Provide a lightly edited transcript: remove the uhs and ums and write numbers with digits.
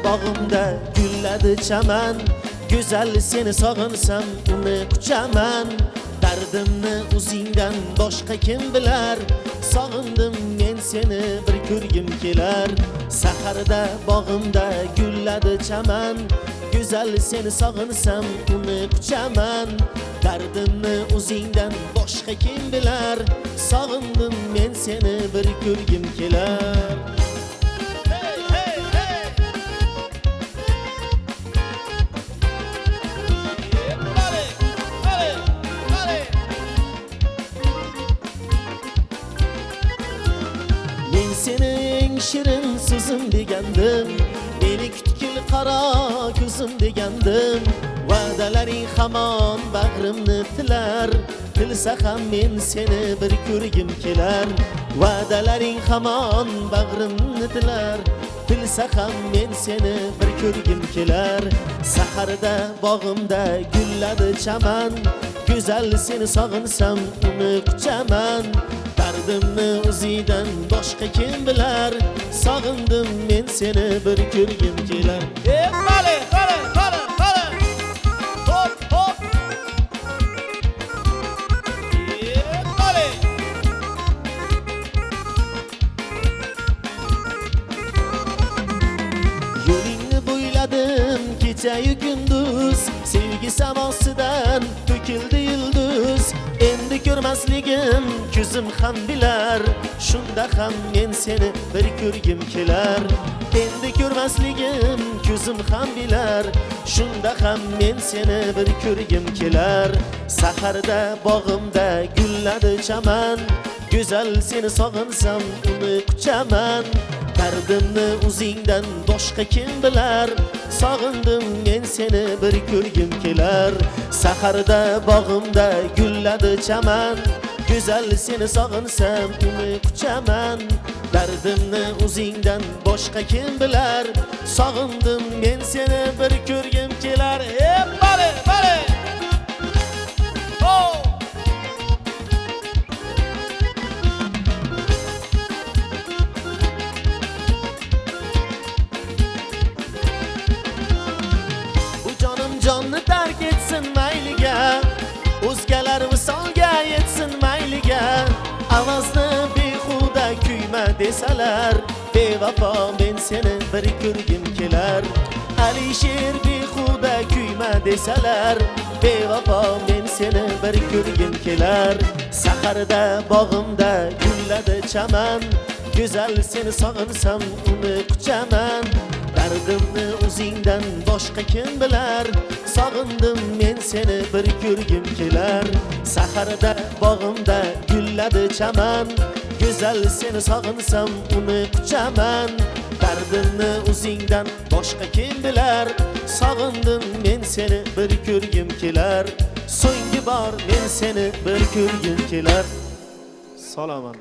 bog'imda gulladi chaman, go'zal seni sog'insam uni quchaman. Dardimni o'zingdan boshqa kim bilar, sog'indim men seni bir ko'rgim kelar. Saharda bog'imda gulladi chaman, go'zal seni sog'insam uni quchaman. Dardimni o'zingdan boshqa kim bilar, sog'indim men seni bir ko'rgim kelar. Men seni eng shirin so'zim degandim, meni kutkil qaro ko'zim degandim. Va'dalaring hamon bag'rimni tilar, tilsa ham men seni bir ko'rgim kelar. Va'dalaring hamon bag'rimni tilar, tilsa ham men seni bir ko'rgim kelar. Saharda bog'imda gulladi chaman, go'zal seni sog'insam uni quchaman. Dardimni o'zingdan boshqa kim bilar, sog'indim men seni bir ko'rgim kelar. Yo'lingni bo'yladim kecha-yu kunduz, sevgi samosidan to'kildi yulduz. Endi ko'rmasligim ko'zim ham bilar, shunda ham men seni bir ko'rgim kelar. Endi ko'rmasligim ko'zim ham bilar, shunda ham men seni bir ko'rgim kelar. Saharda bog'imda gulladi chaman, go'zal seni sog'insam uni quchaman. Dardimni o'zingdan boshqa kim bilar, sog'indim men seni bir ko'rgim kelar. Saharda bog'imda gulladi chaman, go'zal seni sog'insam uni quchaman. Dardimni o'zingdan boshqa kim bilar, sog'indim men seni bir ko'rgim kelar. Bale bale jonni tark etsin mayliga, o'zgalar visolga yetsin mayliga. Avazni behuda kuyma desalar, bevafo men seni bir ko'rgim kelar. Alisher behuda kuyma desalar, bevafo men seni bir ko'rgim kelar. Saharda bog'imda gulladi chaman, go'zal seni sog'insam uni quchaman. Dardimni o'zingdan boshqa kim bilar, sog'indim men seni bir ko'rgim kelar. Saharda bog'imda gulladi chaman, go'zal seni sog'insam uni quchaman. Dardimni o'zingdan boshqa kim bilar, sog'indim men seni bir ko'rgim kelar. So'nggi bor men seni bir ko'rgim kelar. Salomon.